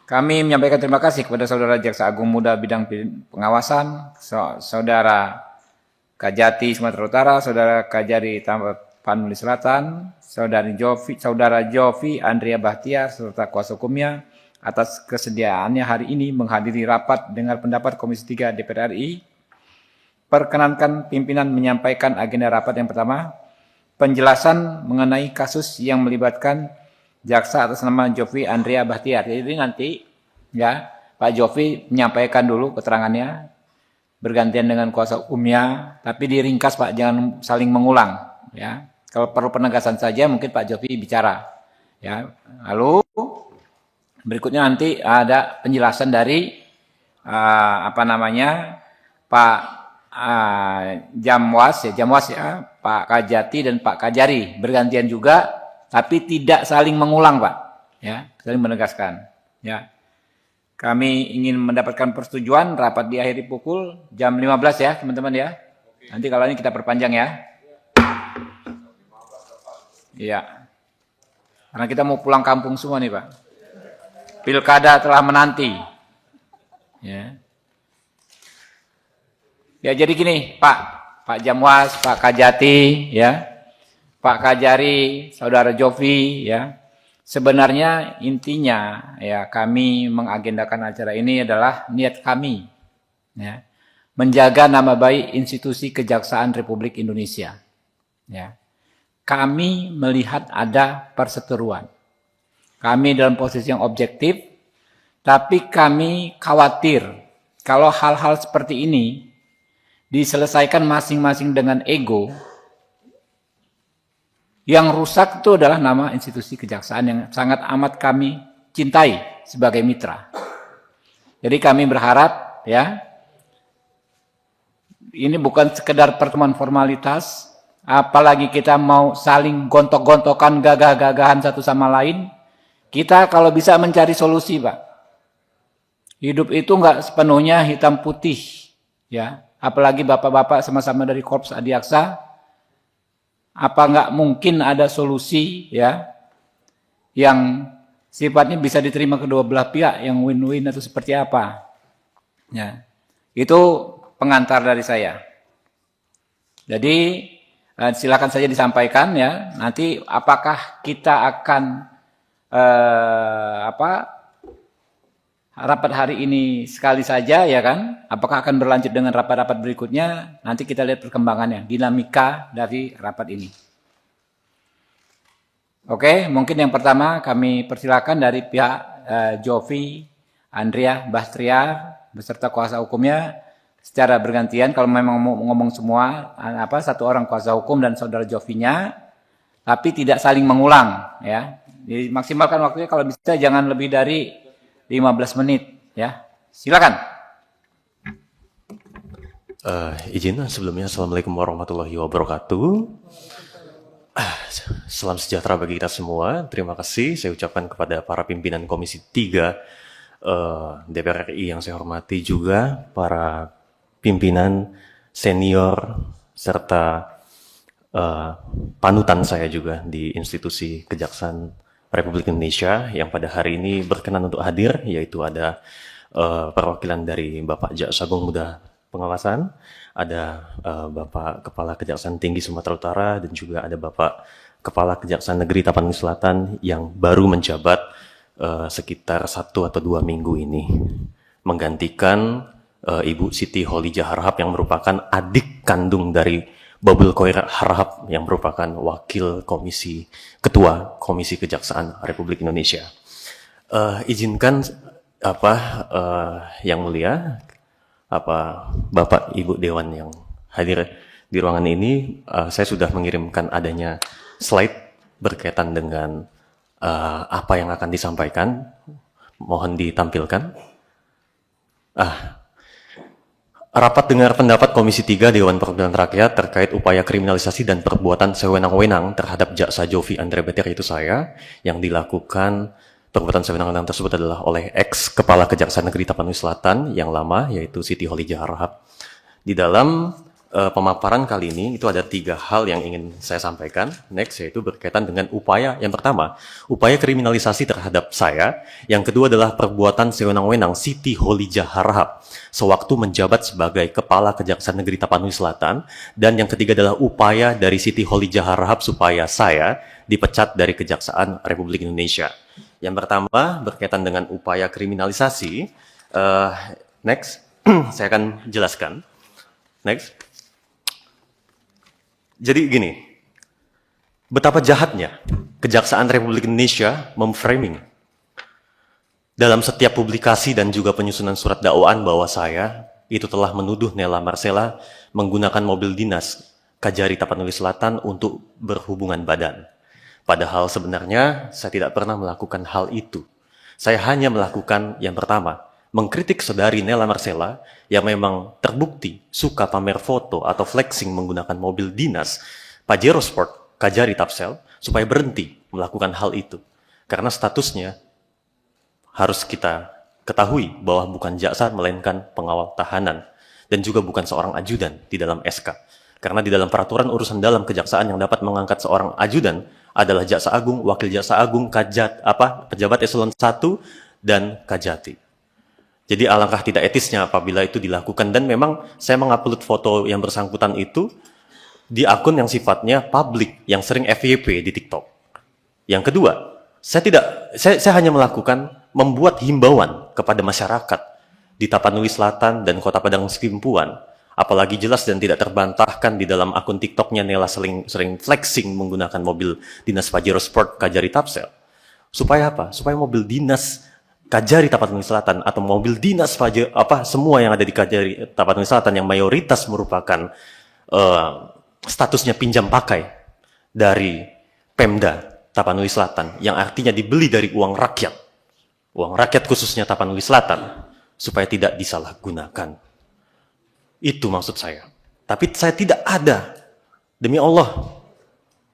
Kami menyampaikan terima kasih kepada Saudara Jaksa Agung Muda Bidang Pengawasan, Saudara Kajati Sumatera Utara, Saudara Kajari Tapanuli Selatan, Saudara Jovi Andrea Bahtiar, serta kuasa hukumnya atas kesediaannya hari ini menghadiri rapat dengar pendapat Komisi 3 DPR RI. Perkenankan pimpinan menyampaikan agenda rapat yang pertama, penjelasan mengenai kasus yang melibatkan jaksa atas nama Jovi Andrea Bahtiar. Jadi nanti ya Pak Jovi menyampaikan dulu keterangannya bergantian dengan kuasa hukumnya, tapi diringkas Pak, jangan saling mengulang ya. Kalau perlu penegasan saja mungkin Pak Jovi bicara ya. Lalu berikutnya nanti ada penjelasan dari Pak Jamwas ya, Pak Kajati dan Pak Kajari bergantian juga. Tapi tidak saling mengulang, Pak. Ya, saling menegaskan. Ya. Kami ingin mendapatkan persetujuan rapat diakhiri pukul jam 15 ya, teman-teman ya. Nanti kalau ini kita perpanjang ya. Iya. Karena kita mau pulang kampung semua nih, Pak. Pilkada telah menanti. Ya. Ya, jadi gini, Pak Jamwas, Pak Kajati, ya. Pak Kajari, Saudara Jovi, ya. Sebenarnya intinya ya kami mengagendakan acara ini adalah niat kami ya, menjaga nama baik institusi Kejaksaan Republik Indonesia. Ya. Kami melihat ada perseteruan. Kami dalam posisi yang objektif, tapi kami khawatir kalau hal-hal seperti ini diselesaikan masing-masing dengan ego. Yang rusak itu adalah nama institusi kejaksaan yang sangat amat kami cintai sebagai mitra. Jadi kami berharap ya, ini bukan sekedar pertemuan formalitas, apalagi kita mau saling gontok-gontokan gagah-gagahan satu sama lain. Kita kalau bisa mencari solusi, Pak. Hidup itu enggak sepenuhnya hitam putih, ya. Apalagi bapak-bapak sama-sama dari Korps Adiaksa. Apa enggak mungkin ada solusi ya yang sifatnya bisa diterima kedua belah pihak, yang win-win atau seperti apa? Ya. Itu pengantar dari saya. Jadi silakan saja disampaikan ya. Nanti apakah kita akan rapat hari ini sekali saja ya kan? Apakah akan berlanjut dengan rapat-rapat berikutnya? Nanti kita lihat perkembangannya, dinamika dari rapat ini. Oke, mungkin yang pertama kami persilakan dari pihak Jovi Andrea Bahtiar beserta kuasa hukumnya secara bergantian. Kalau memang mau ngomong semua, satu orang kuasa hukum dan saudara Jovinya, tapi tidak saling mengulang ya. Jadi maksimalkan waktunya kalau bisa jangan lebih dari 15 menit ya. Silakan. Izin sebelumnya, Assalamualaikum warahmatullahi wabarakatuh. Salam sejahtera bagi kita semua. Terima kasih saya ucapkan kepada para pimpinan Komisi 3 DPR RI yang saya hormati, juga para pimpinan senior serta panutan saya juga di institusi Kejaksaan Republik Indonesia yang pada hari ini berkenan untuk hadir, yaitu ada perwakilan dari Bapak Jaksa Agung Muda Pengawasan, ada Bapak Kepala Kejaksaan Tinggi Sumatera Utara, dan juga ada Bapak Kepala Kejaksaan Negeri Tapanuli Selatan yang baru menjabat sekitar 1 atau 2 minggu ini, menggantikan Ibu Siti Kholijah Harahap yang merupakan adik kandung dari Babul Khoir Harahap yang merupakan wakil ketua Komisi Kejaksaan Republik Indonesia. Izinkan yang mulia, Bapak Ibu Dewan yang hadir di ruangan ini, saya sudah mengirimkan adanya slide berkaitan dengan apa yang akan disampaikan. Mohon ditampilkan. Rapat dengar pendapat Komisi 3 Dewan Perwakilan Rakyat terkait upaya kriminalisasi dan perbuatan sewenang-wenang terhadap Jaksa Jovi Andrea Bahtiar, yaitu saya, yang dilakukan perbuatan sewenang-wenang tersebut adalah oleh ex Kepala Kejaksaan Negeri Tapanuli Selatan yang lama, yaitu Siti Kholijah Harahap. Di dalam pemaparan kali ini itu ada 3 hal yang ingin saya sampaikan. Next, yaitu berkaitan dengan upaya. Yang pertama, upaya kriminalisasi terhadap saya. Yang kedua adalah perbuatan sewenang-wenang Siti Khalijah Harahap sewaktu menjabat sebagai Kepala Kejaksaan Negeri Tapanuli Selatan. Dan yang ketiga adalah upaya dari Siti Khalijah Harahap supaya saya dipecat dari Kejaksaan Republik Indonesia. Yang pertama, berkaitan dengan upaya kriminalisasi. Next, saya akan jelaskan. Next. Jadi gini, betapa jahatnya Kejaksaan Republik Indonesia memframing dalam setiap publikasi dan juga penyusunan surat dakwaan bahwa saya itu telah menuduh Nela Marcela menggunakan mobil dinas Kajari Tapanuli Selatan untuk berhubungan badan. Padahal sebenarnya saya tidak pernah melakukan hal itu. Saya hanya melakukan yang pertama, mengkritik saudari Nela Marcela yang memang terbukti suka pamer foto atau flexing menggunakan mobil dinas Pajero Sport Kajari Tapsel supaya berhenti melakukan hal itu. Karena statusnya harus kita ketahui bahwa bukan jaksa melainkan pengawal tahanan dan juga bukan seorang ajudan di dalam SK. Karena di dalam peraturan urusan dalam kejaksaan yang dapat mengangkat seorang ajudan adalah jaksa agung, wakil jaksa agung, pejabat eselon 1 dan kajati. Jadi alangkah tidak etisnya apabila itu dilakukan, dan memang saya mengupload foto yang bersangkutan itu di akun yang sifatnya publik, yang sering FYP di TikTok. Yang kedua, saya hanya membuat himbauan kepada masyarakat di Tapanuli Selatan dan Kota Padang Sidimpuan, apalagi jelas dan tidak terbantahkan di dalam akun TikToknya Nela sering flexing menggunakan mobil dinas Pajero Sport Kajari Tapsel. Supaya apa? Supaya mobil dinas Kajari Tapanuli Selatan atau mobil dinas semua yang ada di Kajari Tapanuli Selatan yang mayoritas merupakan statusnya pinjam pakai dari Pemda Tapanuli Selatan, yang artinya dibeli dari uang rakyat khususnya Tapanuli Selatan, supaya tidak disalahgunakan. Itu maksud saya. Tapi saya tidak ada, demi Allah,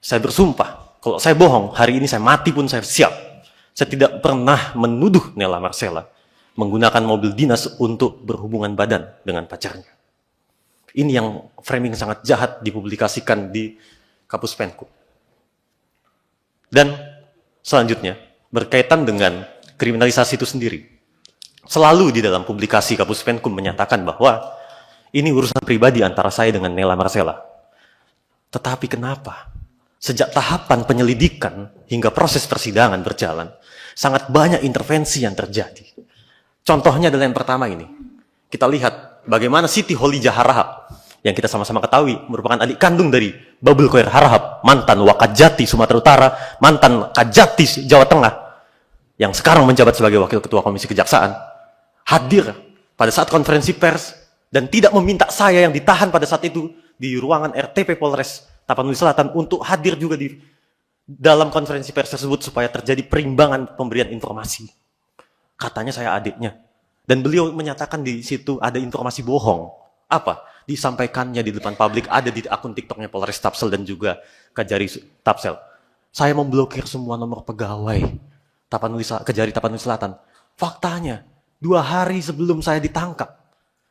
saya bersumpah, kalau saya bohong, hari ini saya mati pun saya siap. Saya tidak pernah menuduh Nela Marcela menggunakan mobil dinas untuk berhubungan badan dengan pacarnya. Ini yang framing sangat jahat dipublikasikan di Kapus Penkum. Dan selanjutnya, berkaitan dengan kriminalisasi itu sendiri. Selalu di dalam publikasi Kapus Penkum menyatakan bahwa ini urusan pribadi antara saya dengan Nela Marcela. Tetapi kenapa? Sejak tahapan penyelidikan hingga proses persidangan berjalan, sangat banyak intervensi yang terjadi. Contohnya adalah yang pertama ini. Kita lihat bagaimana Siti Khalijah Harahap, yang kita sama-sama ketahui merupakan adik kandung dari Babul Khair Harahap, mantan Wakajati Sumatera Utara, mantan Kajati Jawa Tengah, yang sekarang menjabat sebagai Wakil Ketua Komisi Kejaksaan, hadir pada saat konferensi pers dan tidak meminta saya yang ditahan pada saat itu di ruangan RTP Polres Tapanuli Selatan untuk hadir juga di dalam konferensi pers tersebut supaya terjadi perimbangan pemberian informasi. Katanya saya adiknya. Dan beliau menyatakan di situ ada informasi bohong. Apa? Disampaikannya di depan publik, ada di akun TikToknya Polres Tapsel dan juga Kajari Tapsel. Saya memblokir semua nomor pegawai Kajari Tapanuli Selatan. Faktanya, 2 hari sebelum saya ditangkap,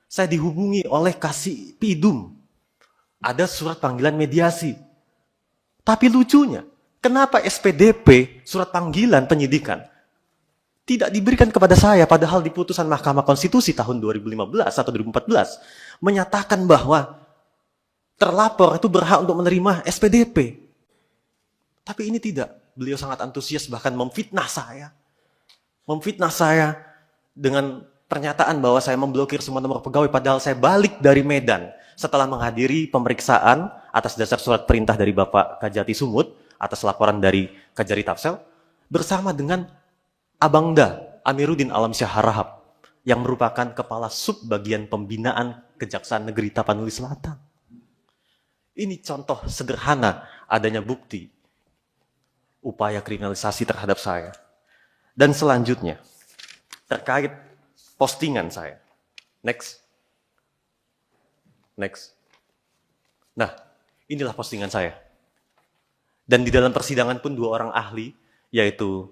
saya dihubungi oleh Kasih Pidum. Ada surat panggilan mediasi. Tapi lucunya, kenapa SPDP, surat panggilan penyidikan, tidak diberikan kepada saya, padahal di putusan Mahkamah Konstitusi tahun 2015 atau 2014 menyatakan bahwa terlapor itu berhak untuk menerima SPDP. Tapi ini tidak. Beliau sangat antusias, bahkan memfitnah saya. Memfitnah saya dengan pernyataan bahwa saya memblokir semua nomor pegawai, padahal saya balik dari Medan setelah menghadiri pemeriksaan atas dasar surat perintah dari Bapak Kajati Sumut atas laporan dari Kajari Tapsel bersama dengan Abangda Amiruddin Alamsyah Harahap yang merupakan Kepala Sub Bagian Pembinaan Kejaksaan Negeri Tapanuli Selatan. Ini contoh sederhana adanya bukti upaya kriminalisasi terhadap saya. Dan selanjutnya, terkait postingan saya. Next. Nah, inilah postingan saya. Dan di dalam persidangan pun 2 orang ahli, yaitu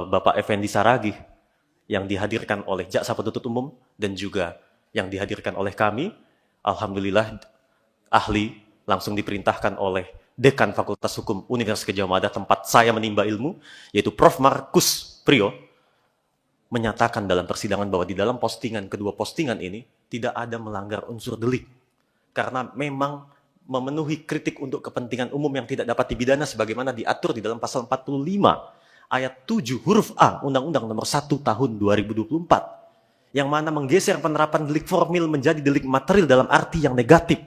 Bapak Effendi Saragih, yang dihadirkan oleh Jaksa Penuntut Umum, dan juga yang dihadirkan oleh kami, alhamdulillah ahli langsung diperintahkan oleh Dekan Fakultas Hukum Universitas Gadjah Mada tempat saya menimba ilmu, yaitu Prof. Markus Priyo, menyatakan dalam persidangan bahwa di dalam kedua postingan ini tidak ada melanggar unsur delik. Karena memang memenuhi kritik untuk kepentingan umum yang tidak dapat dipidana sebagaimana diatur di dalam pasal 45 ayat 7 huruf A Undang-Undang Nomor 1 Tahun 2024 yang mana menggeser penerapan delik formil menjadi delik material dalam arti yang negatif.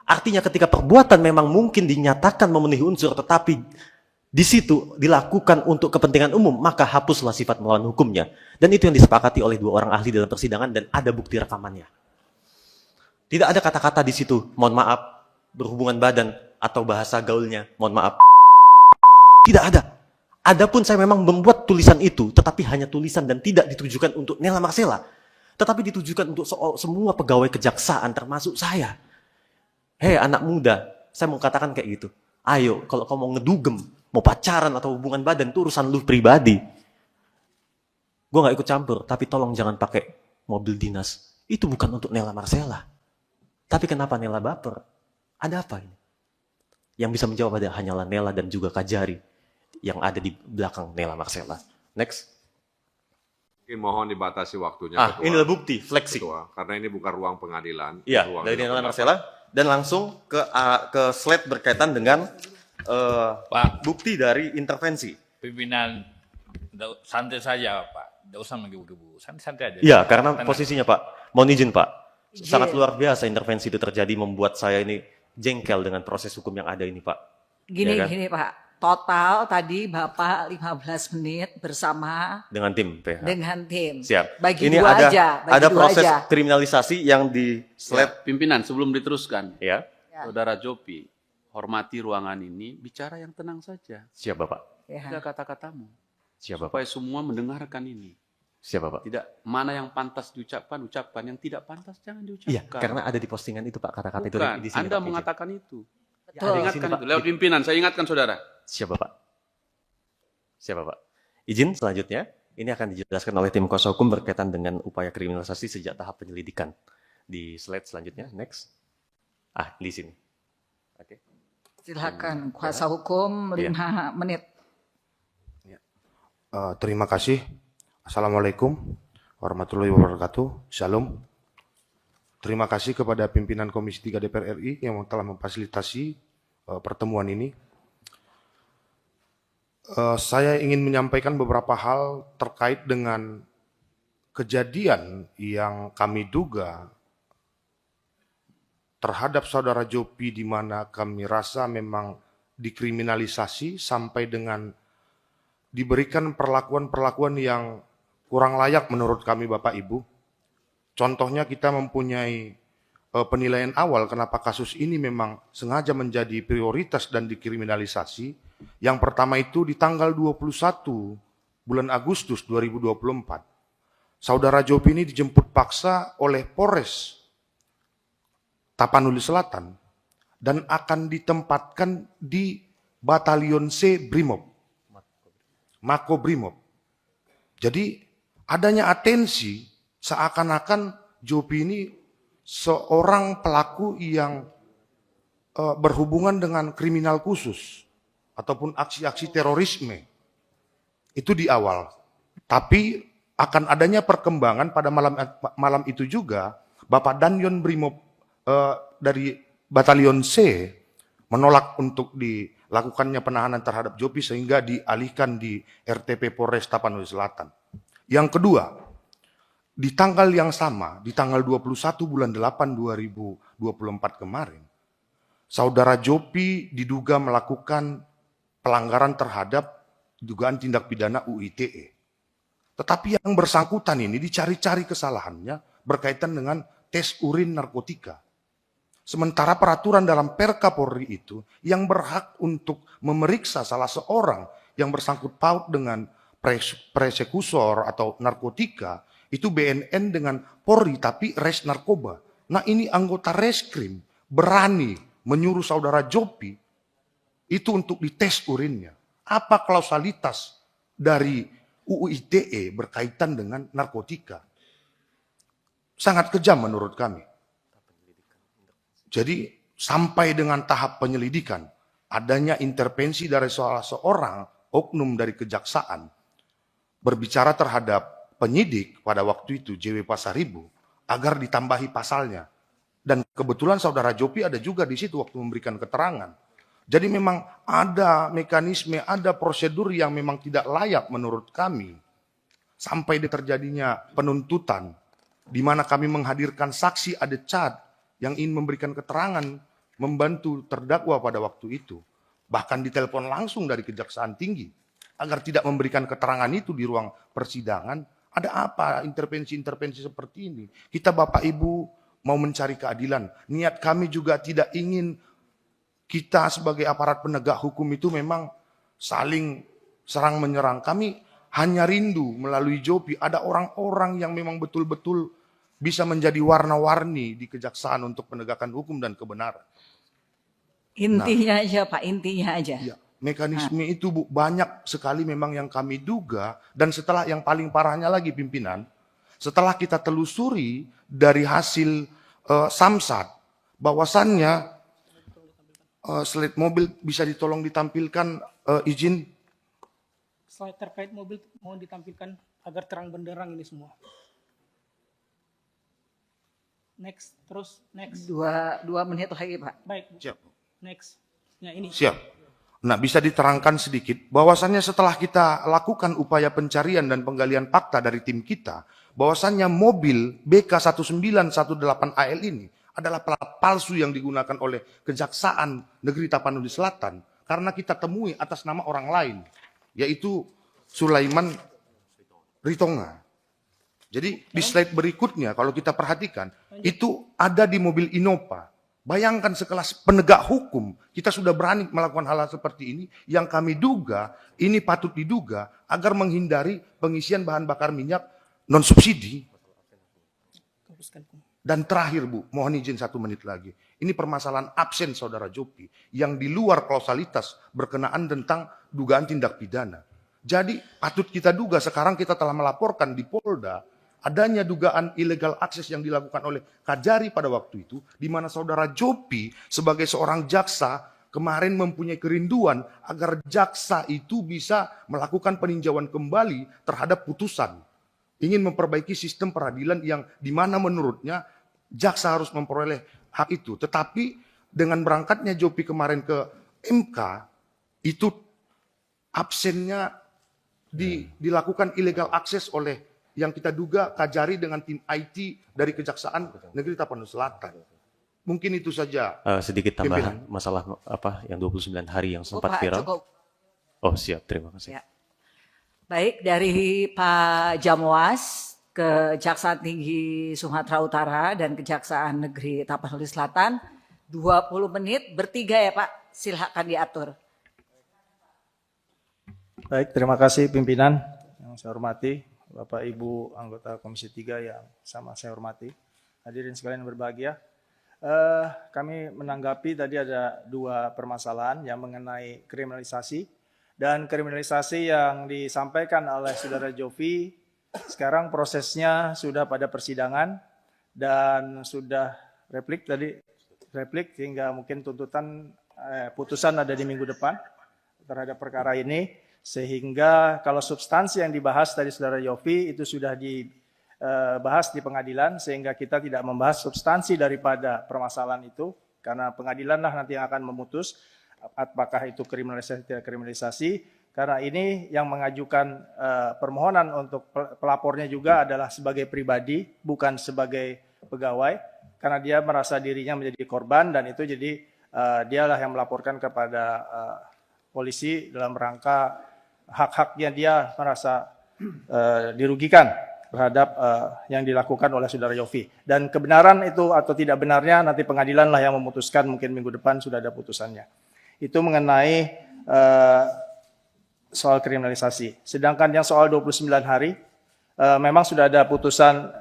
Artinya ketika perbuatan memang mungkin dinyatakan memenuhi unsur tetapi di situ dilakukan untuk kepentingan umum, maka hapuslah sifat melawan hukumnya. Dan itu yang disepakati oleh dua orang ahli dalam persidangan dan ada bukti rekamannya. Tidak ada kata-kata di situ, mohon maaf, berhubungan badan atau bahasa gaulnya, mohon maaf. Tidak ada. Adapun saya memang membuat tulisan itu, tetapi hanya tulisan dan tidak ditujukan untuk Nela Marcela. Tetapi ditujukan untuk semua pegawai kejaksaan termasuk saya. Hei anak muda, saya mau katakan kayak gitu. Ayo, kalau kamu mau ngedugem, mau pacaran atau hubungan badan, itu urusan lu pribadi. Gue gak ikut campur, tapi tolong jangan pakai mobil dinas. Itu bukan untuk Nela Marcela. Tapi kenapa Nela baper? Ada apa ini? Yang bisa menjawab hanyalah Nela dan juga Kajari yang ada di belakang Nela Marcela. Next. Mungkin mohon dibatasi waktunya. Ketua. Inilah bukti, fleksi. Ketua, karena ini bukan ruang pengadilan. Iya, dari Nela Marcela. Dan langsung ke slide berkaitan dengan Pak, bukti dari intervensi. pimpinan santai saja Pak, tidak usah menggebu-gebu, santai aja. Iya, karena Tenang. posisinya Pak, mohon izin Pak, sangat luar biasa intervensi itu terjadi membuat saya ini jengkel dengan proses hukum yang ada ini Pak. Gini, Ya kan? gini Pak, total tadi Bapak 15 menit bersama Dengan tim PH. dengan tim. Siap. Bagi Ini dua ada aja, bagi ada dua proses aja. kriminalisasi yang di slide Pimpinan, sebelum diteruskan, ya. Saudara Jopi, hormati ruangan ini, bicara yang tenang saja. Siap Bapak. Ya. Tidak kata-katamu. Siap Bapak. Supaya semua mendengarkan ini. Siap Bapak. Tidak, mana yang pantas diucapkan, ucapkan. Yang tidak pantas, jangan diucapkan. Iya, karena ada di postingan itu Pak kata-kata itu Bukan, di sini. Anda Pak, izin. mengatakan itu. Betul. Ada di Ingatkan sini, Pak. itu, lewat pimpinan. Saya ingatkan saudara. Siap Bapak. Siap Bapak. Izin selanjutnya, ini akan dijelaskan oleh tim kuasa hukum berkaitan dengan upaya kriminalisasi sejak tahap penyelidikan. Di slide selanjutnya, next. Di sini. Oke. Silakan kuasa hukum 5 Iya. menit. Terima kasih. Assalamualaikum warahmatullahi wabarakatuh. Shalom. Terima kasih kepada pimpinan Komisi 3 DPR RI yang telah memfasilitasi pertemuan ini. Saya ingin menyampaikan beberapa hal terkait dengan kejadian yang kami duga terhadap saudara Jopi di mana kami rasa memang dikriminalisasi sampai dengan diberikan perlakuan-perlakuan yang kurang layak menurut kami Bapak Ibu. Contohnya kita mempunyai penilaian awal kenapa kasus ini memang sengaja menjadi prioritas dan dikriminalisasi. Yang pertama itu di tanggal 21 bulan Agustus 2024. Saudara Jopi ini dijemput paksa oleh Polres Tapanuli Selatan dan akan ditempatkan di Batalion C Brimob, Mako Brimob. Jadi adanya atensi seakan-akan Jopi ini seorang pelaku yang berhubungan dengan kriminal khusus ataupun aksi-aksi terorisme. Itu di awal. Tapi akan adanya perkembangan pada malam itu juga Bapak Danyon Brimob dari Batalion C menolak untuk dilakukannya penahanan terhadap Jopi sehingga dialihkan di RTP Polres Tapanuli Selatan. Yang kedua, di tanggal yang sama, di tanggal 21 bulan 8 2024 kemarin, saudara Jopi diduga melakukan pelanggaran terhadap dugaan tindak pidana UITE. Tetapi yang bersangkutan ini dicari-cari kesalahannya berkaitan dengan tes urin narkotika. Sementara peraturan dalam Perka Polri itu yang berhak untuk memeriksa salah seorang yang bersangkut paut dengan persekutor atau narkotika itu BNN dengan Polri tapi res narkoba. Nah ini anggota reskrim berani menyuruh saudara Jopi itu untuk dites urinnya. Apa kausalitas dari UU ITE berkaitan dengan narkotika? Sangat kejam menurut kami. Jadi sampai dengan tahap penyelidikan, adanya intervensi dari salah seorang oknum dari kejaksaan berbicara terhadap penyidik pada waktu itu JW Pasaribu agar ditambahi pasalnya. Dan kebetulan saudara Jopi ada juga di situ waktu memberikan keterangan. Jadi memang ada mekanisme, ada prosedur yang memang tidak layak menurut kami. Sampai terjadinya penuntutan, di mana kami menghadirkan saksi ada Chad yang ingin memberikan keterangan, membantu terdakwa pada waktu itu. Bahkan ditelepon langsung dari Kejaksaan Tinggi, agar tidak memberikan keterangan itu di ruang persidangan. Ada apa intervensi-intervensi seperti ini? Kita Bapak Ibu mau mencari keadilan. Niat kami juga tidak ingin kita sebagai aparat penegak hukum itu memang saling serang menyerang. Kami hanya rindu melalui Jopi ada orang-orang yang memang betul-betul bisa menjadi warna-warni di kejaksaan untuk penegakan hukum dan kebenaran. Intinya aja Pak, intinya aja. Ya, mekanisme itu Bu, banyak sekali memang yang kami duga, dan setelah yang paling parahnya lagi pimpinan, setelah kita telusuri dari hasil Samsat, bahwasannya slide mobil bisa ditolong ditampilkan, izin. Slide terkait mobil mohon ditampilkan agar terang benderang ini semua. Next, terus next. Dua menit lagi Pak. Baik, Bu. Siap. Next. Ya ini. Siap. Nah, bisa diterangkan sedikit bahwasannya setelah kita lakukan upaya pencarian dan penggalian fakta dari tim kita, bahwasannya mobil BK1918AL ini adalah plat palsu yang digunakan oleh Kejaksaan Negeri Tapanuli Selatan karena kita temui atas nama orang lain, yaitu Sulaiman Ritonga. Jadi di slide berikutnya kalau kita perhatikan, itu ada di mobil Innova. Bayangkan sekelas penegak hukum, kita sudah berani melakukan hal seperti ini, yang kami duga, ini patut diduga, agar menghindari pengisian bahan bakar minyak non-subsidi. Dan terakhir Bu, mohon izin 1 menit lagi. Ini permasalahan absen saudara Jopi, yang di luar kausalitas berkenaan tentang dugaan tindak pidana. Jadi patut kita duga, sekarang kita telah melaporkan di Polda, adanya dugaan illegal akses yang dilakukan oleh Kajari pada waktu itu, di mana saudara Jopi sebagai seorang jaksa kemarin mempunyai kerinduan agar jaksa itu bisa melakukan peninjauan kembali terhadap putusan. Ingin memperbaiki sistem peradilan yang di mana menurutnya jaksa harus memperoleh hak itu. Tetapi dengan berangkatnya Jopi kemarin ke MK, itu absennya dilakukan illegal akses oleh yang kita duga Kajari dengan tim IT dari Kejaksaan Negeri Tapanuli Selatan. Mungkin itu saja. Sedikit tambahan masalah apa yang 29 hari yang sempat Pak, viral. cukup. Oh siap, terima kasih. Ya. Baik, dari Pak Jamwas, Kejaksaan Tinggi Sumatera Utara dan Kejaksaan Negeri Tapanuli Selatan, 20 menit bertiga ya Pak, silakan diatur. Baik, terima kasih pimpinan yang saya hormati. Bapak Ibu anggota Komisi 3 yang sama saya hormati, hadirin sekalian yang berbahagia. Kami menanggapi tadi ada 2 permasalahan yang mengenai kriminalisasi, dan kriminalisasi yang disampaikan oleh saudara Jovi sekarang prosesnya sudah pada persidangan dan sudah replik sehingga mungkin tuntutan putusan ada di minggu depan terhadap perkara ini. Sehingga kalau substansi yang dibahas tadi saudara Yofi itu sudah dibahas di pengadilan, sehingga kita tidak membahas substansi daripada permasalahan itu, karena pengadilanlah nanti yang akan memutus apakah itu kriminalisasi atau tidak kriminalisasi. Karena ini yang mengajukan permohonan untuk pelapornya juga adalah sebagai pribadi, bukan sebagai pegawai, karena dia merasa dirinya menjadi korban, dan itu jadi dialah yang melaporkan kepada polisi dalam rangka hak-haknya dia merasa dirugikan terhadap yang dilakukan oleh saudara Yofi. Dan kebenaran itu atau tidak benarnya nanti pengadilanlah yang memutuskan, mungkin minggu depan sudah ada putusannya. Itu mengenai soal kriminalisasi. Sedangkan yang soal 29 hari, memang sudah ada putusan,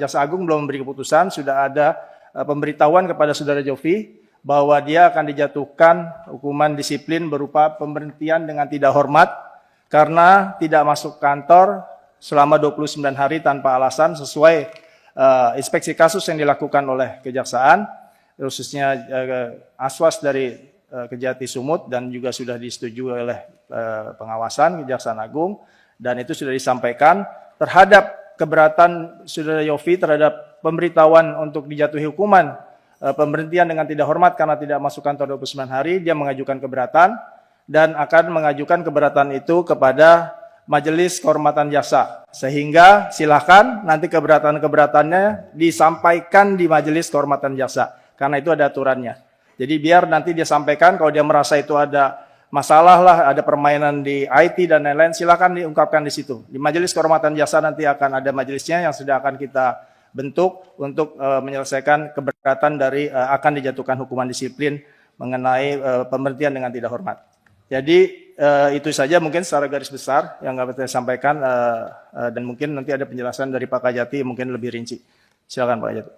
Jaksa Agung belum memberi keputusan, sudah ada pemberitahuan kepada saudara Jovi bahwa dia akan dijatuhkan hukuman disiplin berupa pemberhentian dengan tidak hormat karena tidak masuk kantor selama 29 hari tanpa alasan sesuai inspeksi kasus yang dilakukan oleh Kejaksaan. khususnya aswas dari Kejati Sumut dan juga sudah disetujui oleh pengawasan Kejaksaan Agung, dan itu sudah disampaikan terhadap keberatan Saudara Yofi terhadap pemberitahuan untuk dijatuhi hukuman pemberhentian dengan tidak hormat karena tidak masuk kantor 29 hari. Dia mengajukan keberatan dan akan mengajukan keberatan itu kepada Majelis Kehormatan Jaksa, sehingga silakan nanti keberatan-keberatannya disampaikan di Majelis Kehormatan Jaksa, karena itu ada aturannya. Jadi biar nanti dia sampaikan kalau dia merasa itu ada masalah lah, ada permainan di IT dan lain-lain, silakan diungkapkan di situ. Di Majelis Kehormatan Jaksa nanti akan ada majelisnya yang sudah akan kita bentuk untuk menyelesaikan keberatan dari akan dijatuhkan hukuman disiplin mengenai pemberhentian dengan tidak hormat. Jadi itu saja mungkin secara garis besar yang dapat saya sampaikan, dan mungkin nanti ada penjelasan dari Pak Kajati mungkin lebih rinci. Silakan Pak Kajati.